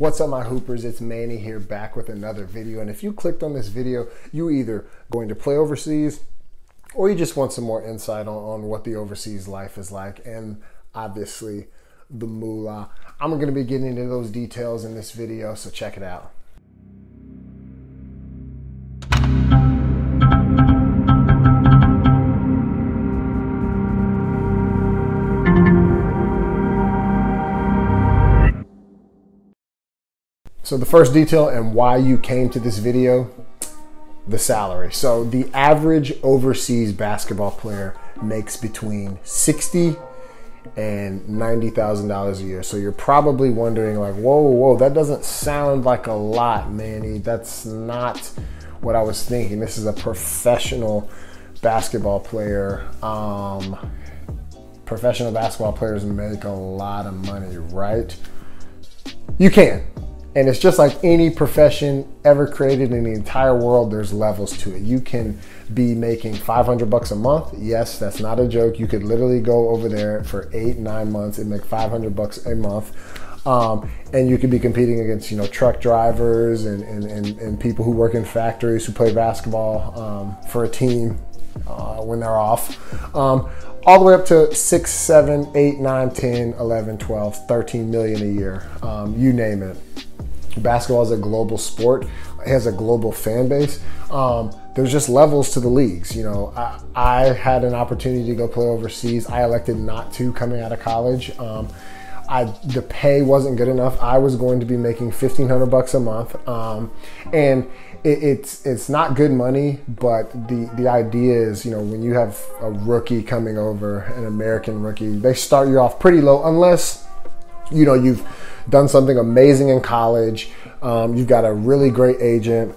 What's up, my hoopers? It's Manny here, back with another video. And if you clicked on this video, you either going to play overseas or you just want some more insight on what the overseas life is like, and obviously the moolah. I'm going to be getting into those details in this video, so check it out. So the first detail and why you came to this video, the salary. So the average overseas basketball player makes between $60,000 and $90,000 a year. So you're probably wondering like, whoa, that doesn't sound like a lot, Manny. That's not what I was thinking. This is a professional basketball player. Professional basketball players make a lot of money, right? You can. And it's just like any profession ever created in the entire world, there's levels to it. You can be making $500 a month. Yes, that's not a joke. You could literally go over there for 8-9 months and make $500 a month. And you could be competing against, truck drivers and people who work in factories who play basketball for a team when they're off. All the way up to 6, 7, 8, 9, 10, 11, 12, 13 million a year. You name it. Basketball is a global sport. It has a global fan base. There's just levels to the leagues. I had an opportunity to go play overseas. I elected not to coming out of college. The pay wasn't good enough. I was going to be making $1,500 a month. And it's not good money, but the idea is, when you have a rookie coming over, an American rookie, they start you off pretty low unless, you've done something amazing in college, you've got a really great agent,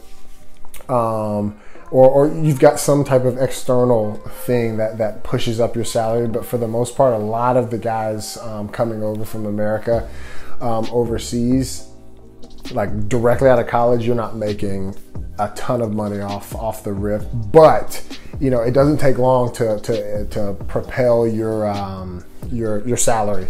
or you've got some type of external thing that pushes up your salary. But for the most part, a lot of the guys coming over from America overseas, like directly out of college, you're not making a ton of money off the rip. But it doesn't take long to propel your salary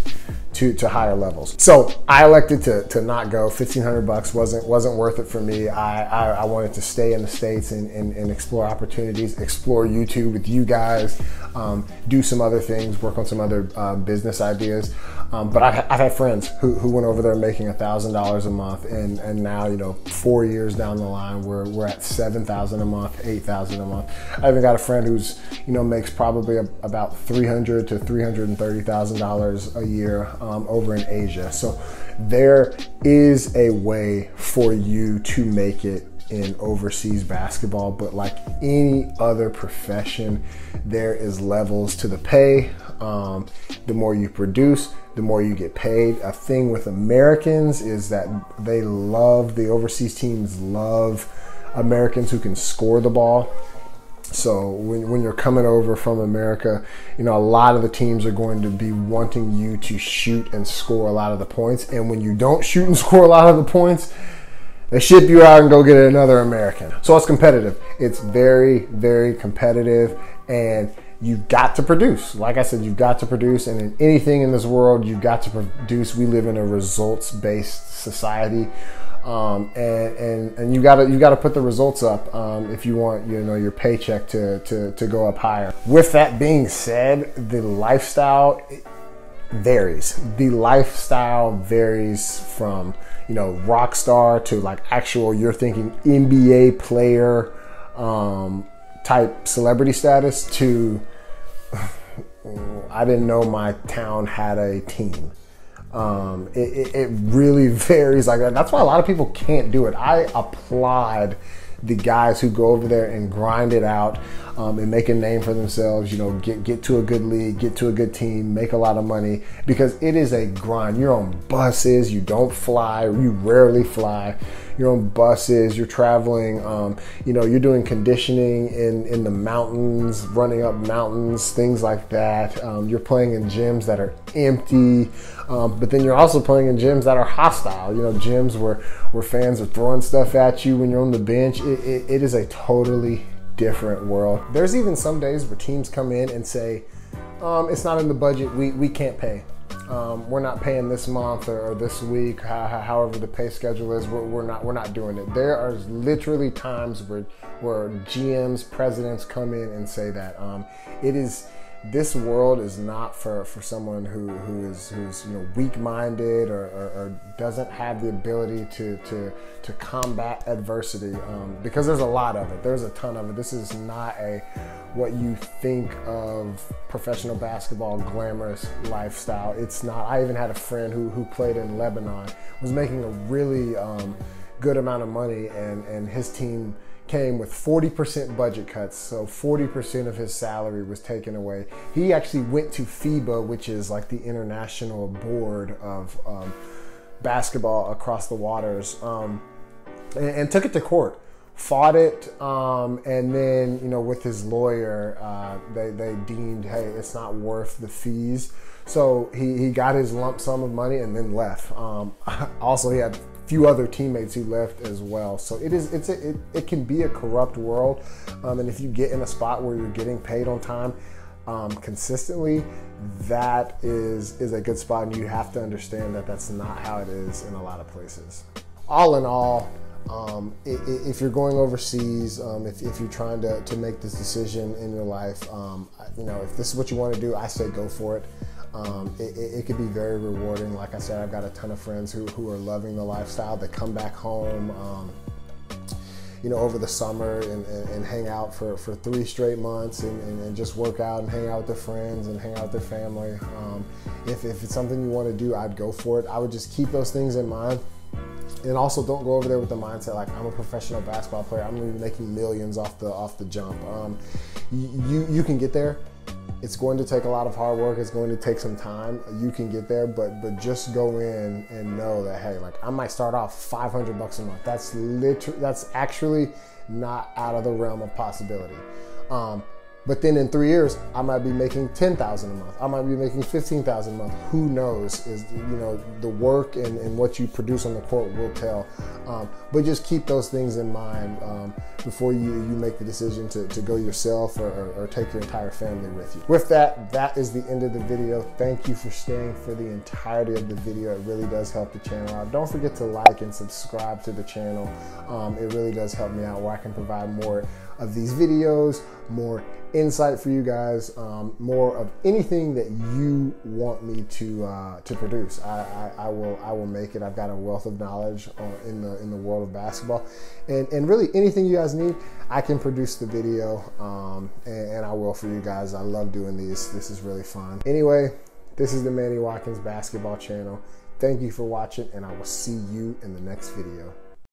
to higher levels. So I elected to not go. $1,500 wasn't worth it for me. I wanted to stay in the States and explore opportunities, explore YouTube with you guys, do some other things, work on some other business ideas. But I've had friends who went over there making $1,000 a month, and now 4 years down the line we're at $7,000 a month, $8,000 a month. I even got a friend who's makes probably about $300,000 to $330,000 a year over in Asia. So there is a way for you to make it in overseas basketball, but like any other profession, there is levels to the pay. The more you produce, the more you get paid. A thing with Americans is that the overseas teams love Americans who can score the ball. So when you're coming over from America, a lot of the teams are going to be wanting you to shoot and score a lot of the points. And when you don't shoot and score a lot of the points, they ship you out and go get another American. So it's competitive. It's very, very competitive, and you've got to produce. Like I said, you've got to produce, and in anything in this world, you've got to produce. We live in a results-based society. And you gotta put the results up if you want your paycheck to go up higher. With that being said, the lifestyle varies. The lifestyle varies from rock star to like actual, you're thinking NBA player type celebrity status to I didn't know my town had a team. It really varies like that. That's why a lot of people can't do it. I applaud the guys who go over there and grind it out and make a name for themselves, get to a good league, get to a good team, make a lot of money, because it is a grind. You're on buses, you don't fly, you rarely fly. You're on buses, you're traveling, you're doing conditioning in the mountains, running up mountains, things like that. You're playing in gyms that are empty, but then you're also playing in gyms that are hostile, gyms where fans are throwing stuff at you when you're on the bench. It is a totally different world. There's even some days where teams come in and say, it's not in the budget, we can't pay. we're not paying this month or this week, however the pay schedule is. We're not doing it. There are literally times where GMs, presidents come in and say that this world is not for someone who's weak-minded or doesn't have the ability to combat adversity, because there's a lot of it. There's a ton of it. This is not what you think of professional basketball glamorous lifestyle. It's not. I even had a friend who played in Lebanon, was making a really good amount of money, and his team came with 40% budget cuts, so 40% of his salary was taken away. He actually went to FIBA, which is like the international board of basketball across the waters, and took it to court, fought it, and then with his lawyer, they deemed, hey, it's not worth the fees. So he got his lump sum of money and then left. Also, he had few other teammates who left as well. So it can be a corrupt world, and if you get in a spot where you're getting paid on time consistently, that is a good spot, and you have to understand that that's not how it is in a lot of places. All in all, if you're going overseas, if you're trying to make this decision in your life, if this is what you want to do, I say go for it. It could be very rewarding. Like I said, I've got a ton of friends who are loving the lifestyle. They come back home, over the summer and hang out for 3 straight months and just work out and hang out with their friends and hang out with their family. If it's something you want to do, I'd go for it. I would just keep those things in mind. And also don't go over there with the mindset like, I'm a professional basketball player, I'm going to be making millions off the jump. You can get there. It's going to take a lot of hard work. It's going to take some time. You can get there, but just go in and know that, hey, like I might start off $500 a month. That's actually not out of the realm of possibility. But then in 3 years, I might be making $10,000 a month. I might be making $15,000 a month. Who knows? Is the work and what you produce on the court will tell. But just keep those things in mind before you make the decision to go yourself or take your entire family with you. With that is the end of the video. Thank you for staying for the entirety of the video. It really does help the channel out. Don't forget to like and subscribe to the channel. It really does help me out, where I can provide more of these videos, more insight for you guys, more of anything that you want me to produce. I will make it. I've got a wealth of knowledge in the world of basketball, and really anything you guys need, I can produce the video, and I will for you guys. I love doing these. This is really fun. Anyway, this is the Manny Watkins Basketball Channel. Thank you for watching, and I will see you in the next video.